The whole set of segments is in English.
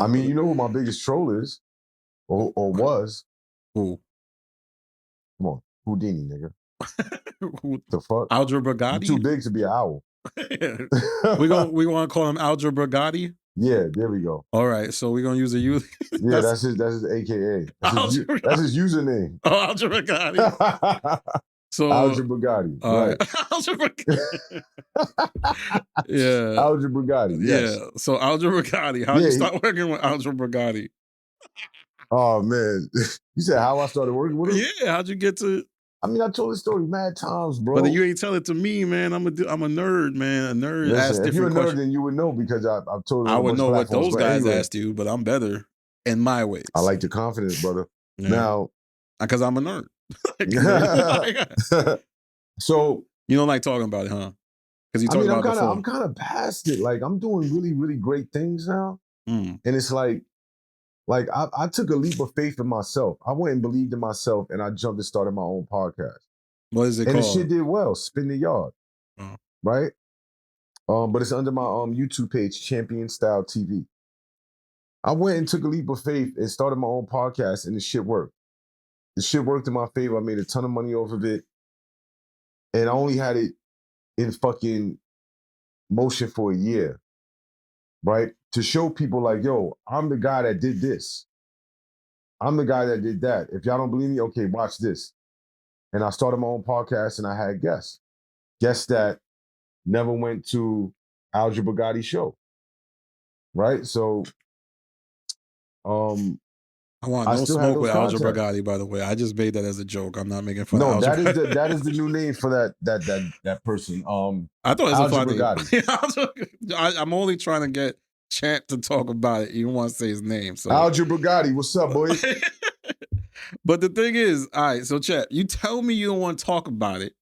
I mean, you know who my biggest troll is, or was? Who? Come on, Houdini, nigga. Who? The fuck? Algebra You Gotti? too big to be an owl. we want to call him Algebra Gotti? Yeah, there we go. All right, so we're gonna use a youth. Yeah, that's his AKA. That's his username. Oh, Algebra Gotti. So Algebra Gotti. Right. Algebra Yeah. Algebra Gotti. Yes. Yeah. So Algebra Gotti. How'd you start working with Algebra Gotti? Oh man. You said how I started working with him? Yeah, how'd you get to? I mean, I told the story mad times, bro. But you ain't tell it to me, man. I'm a nerd, man. A nerd. Listen, if you're a nerd, then you would know because I've told you. I would know what those guys asked you, but I'm better in my ways. I like your confidence, brother. Yeah. Now, because I'm a nerd. So you don't like talking about it, huh? Because you talking about it before. I'm kind of past it. Like I'm doing really, really great things now, and it's like I took a leap of faith in myself. I went and believed in myself, and I jumped and started my own podcast. What is it called? And the shit did well. Spin the Yard, right? But it's under my YouTube page, Champion Style TV. I went and took a leap of faith and started my own podcast, and the shit worked. The shit worked in my favor. I made a ton of money off of it, and I only had it in fucking motion for a year, right? To show people like, yo, I'm the guy that did this. I'm the guy that did that. If y'all don't believe me, okay, watch this. And I started my own podcast and I had guests that never went to Algebra Gotti show, right? So, I want no smoke with Algebra Gotti, by the way. I just made that as a joke. I'm not making fun of Algebra. No, that is the new name for that person. I thought it was Algebra Gotti. I'm only trying to get Champ to talk about it. You don't want to say his name. So Algebra Gotti, what's up, boy? But the thing is, all right, so Champ, you tell me you don't want to talk about it,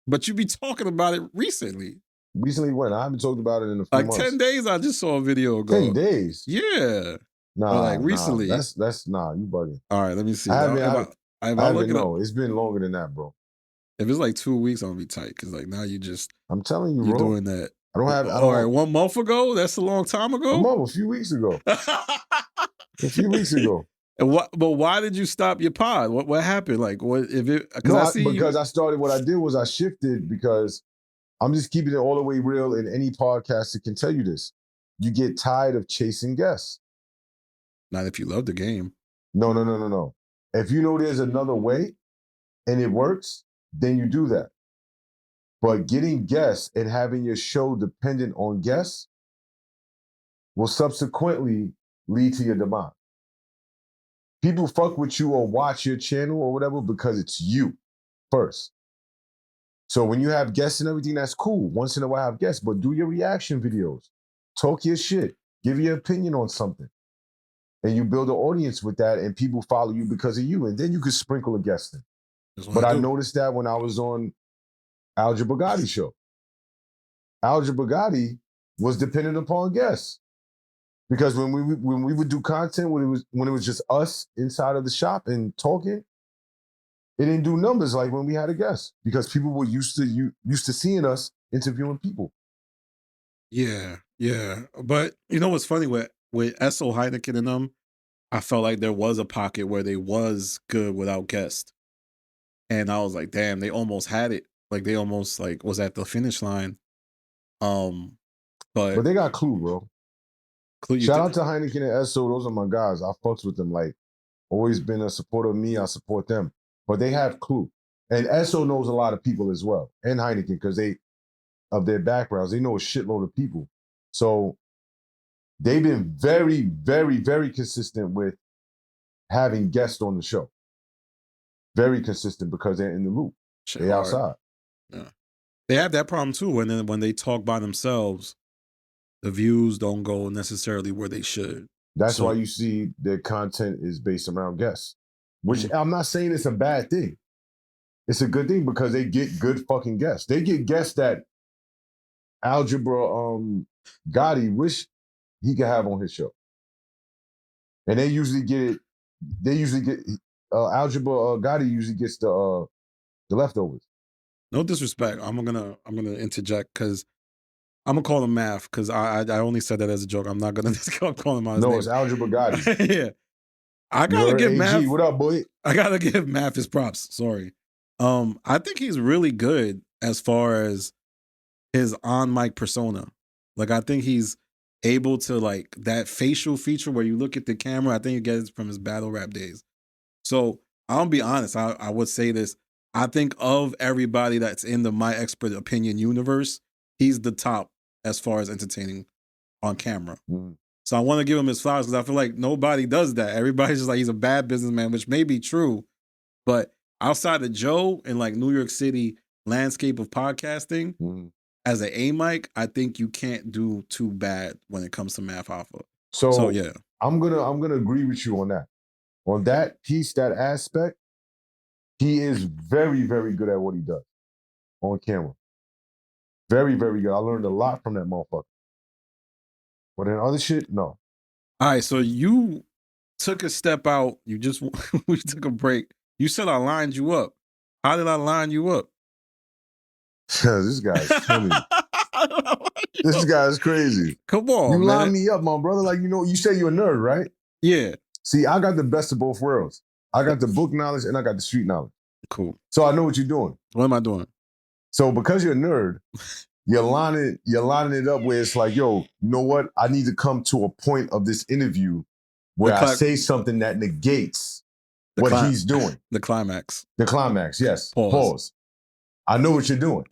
but you be talking about it recently. Recently when? I haven't talked about it in a few months. 10 days I just saw a video ago. 10 days? Yeah. Nah, recently. That's you bugging. All right, let me see. I haven't no, it's been longer than that, bro. If it's like 2 weeks, I'm gonna be tight because like now you just. I'm telling you, you're bro. doing that. All right, 1 month ago. That's a long time ago. A few weeks ago. A few weeks ago. And but why did you stop your pod? What happened? Like what if it? Because I started. What I did was I shifted because I'm just keeping it all the way real. And any podcaster can tell you this: you get tired of chasing guests. Not if you love the game. No. If you know there's another way and it works, then you do that. But getting guests and having your show dependent on guests will subsequently lead to your demise. People fuck with you or watch your channel or whatever because it's you first. So when you have guests and everything, that's cool. Once in a while have guests, but do your reaction videos. Talk your shit. Give your opinion on something. And you build an audience with that and people follow you because of you. And then you can sprinkle a guest in. But I noticed that when I was on Algebra Gotti show. Algebra Gotti was dependent upon guests. Because when we would do content when it was just us inside of the shop and talking, it didn't do numbers like when we had a guest. Because people were used to seeing us interviewing people. Yeah. But you know what's funny with S.O. Heineken and them, I felt like there was a pocket where they was good without guests. And I was like, damn, they almost had it. Like they almost like was at the finish line. But they got Clue, bro. Shout out to Heineken and S.O. Those are my guys. I fucks with them. Like, always been a supporter of me. I support them. But they have Clue. And S.O. knows a lot of people as well. And Heineken, because of their backgrounds, they know a shitload of people. So they've been very, very, very consistent with having guests on the show. Very consistent because they're in the loop. They're outside. Yeah. They have that problem too. When they talk by themselves, the views don't go necessarily where they should. That's why you see their content is based around guests. Which I'm not saying it's a bad thing. It's a good thing because they get good fucking guests. They get guests that Algebra Gotti wish he could have on his show. And they usually get Algebra Gotti usually gets the leftovers. No disrespect. I'm gonna interject because I'm gonna call him Math because I only said that as a joke. I'm not gonna just call him out his No, name. it's Algebra Gotti. Yeah, I You gotta heard give AG. Math. What up, boy? I gotta give Math his props. Sorry. I think he's really good as far as his on mic persona. Like I think he's able to like that facial feature where you look at the camera. I think he gets it from his battle rap days. So I'll be honest. I would say this. I think of everybody that's in the My Expert Opinion universe, he's the top as far as entertaining on camera. Mm. So I want to give him his flowers because I feel like nobody does that. Everybody's just like he's a bad businessman, which may be true, but outside of Joe and like New York City landscape of podcasting, Mm. as an A mic, I think you can't do too bad when it comes to Math Hoffa. So, So yeah, I'm gonna agree with you on that. On that piece, that aspect, he is very, very good at what he does on camera. Very, very good. I learned a lot from that motherfucker. But in other shit, no. all right. So you took a step out. You just we took a break. You said I lined you up. How did I line you up? This guy's funny. This guy's crazy. Come on, You man. line me up, my brother. Like, you say you're a nerd, right? Yeah. See, I got the best of both worlds. I got the book knowledge and I got the street knowledge. Cool. So I know what you're doing. What am I doing? So because you're a nerd, you're lining it up where it's like, yo, you know what? I need to come to a point of this interview where I say something that negates what he's doing. The climax. The climax, yes. Pause. I know what you're doing.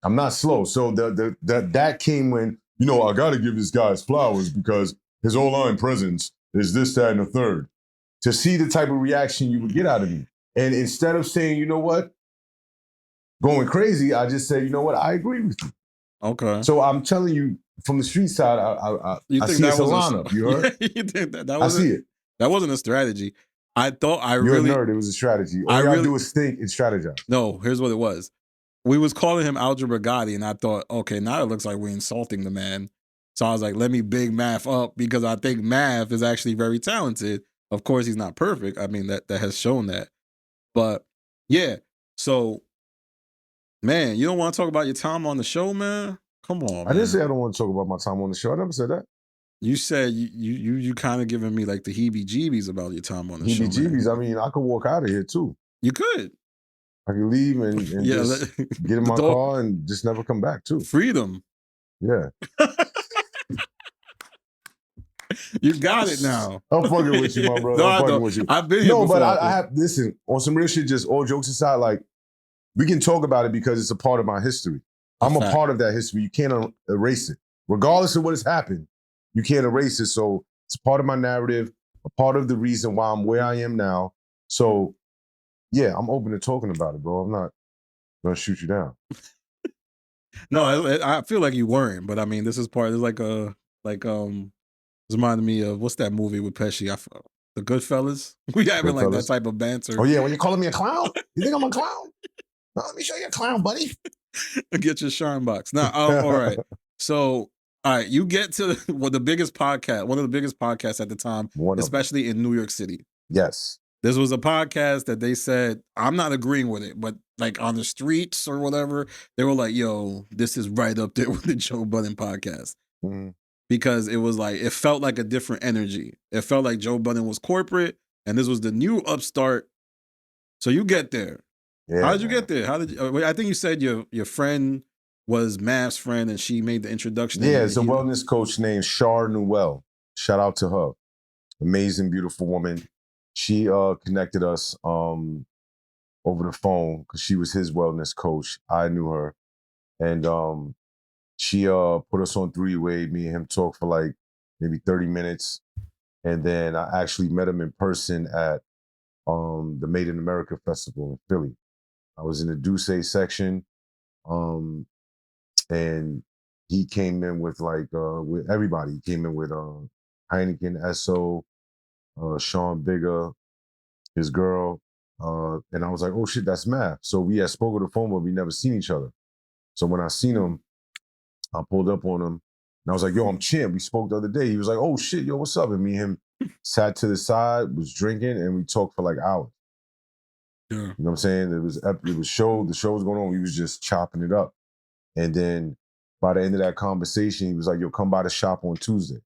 I'm not slow. So that came when, I got to give this guy his flowers because his online presence is this, that, and the third. To see the type of reaction you would get out of me. And instead of saying, you know what, going crazy, I just say, you know what, I agree with you. Okay. So I'm telling you, from the street side, I see it's a lineup. You heard? You think that I see it. That wasn't a strategy. I thought You're a nerd. It was a strategy. All you gotta do is think and strategize. No, here's what it was. We was calling him Algebra Gotti, and I thought, okay, now it looks like we're insulting the man. So I was like, let me big Math up because I think Math is actually very talented. Of course, he's not perfect. I mean, that has shown that. But yeah, so man, you don't want to talk about your time on the show, man? Come on, man. I didn't say I don't want to talk about my time on the show. I never said that. You said you kind of giving me like the heebie-jeebies about your time on the show. Heebie-jeebies. I mean, I could walk out of here too. You could. I could leave and just get in my car and just never come back too. Freedom. Yeah. You got it now. I'm fucking with you, my brother. I'm fucking with you. I've been here before. But I have, listen, on some real shit, just all jokes aside, like, we can talk about it because it's a part of my history. I'm a part of that history. You can't erase it. Regardless of what has happened, you can't erase it. So it's a part of my narrative, a part of the reason why I'm where I am now. So yeah, I'm open to talking about it, bro. I'm not gonna shoot you down. No, I feel like you weren't, but I mean, this is part. It's like it's reminding me of what's that movie with Pesci? The Goodfellas. We having like that type of banter. Oh yeah, when you're calling me a clown, you think I'm a clown? No, let me show you a clown, buddy. Get your shine box. Now, all right. So, all right, you get to one of the biggest podcasts at the time, especially in New York City. Yes. This was a podcast that they said, I'm not agreeing with it, but like on the streets or whatever, they were like, yo, this is right up there with the Joe Budden podcast. Mm-hmm. Because it was like, it felt like a different energy. It felt like Joe Budden was corporate and this was the new upstart. So you get there. Yeah, how did you get there? How did you, I think you said your friend was Math's friend and she made the introduction. Yeah, it's a wellness coach named Char Newell. Shout out to her. Amazing, beautiful woman. She connected us over the phone because she was his wellness coach. I knew her. And she put us on three-way. Me and him talked for like maybe 30 minutes. And then I actually met him in person at the Made in America Festival in Philly. I was in the Duce section. And he came in with like with everybody. He came in with Heineken, Esso, Sean Bigger, his girl. And I was like, oh shit, that's Math. So we had spoke on the phone, but we never seen each other. So when I seen him, I pulled up on him and I was like, yo, I'm Champ. We spoke the other day. He was like, oh shit, yo, what's up? And me and him sat to the side, was drinking, and we talked for like hours. Yeah. You know what I'm saying? The show was going on. We was just chopping it up. And then by the end of that conversation, he was like, "Yo, come by the shop on Tuesday."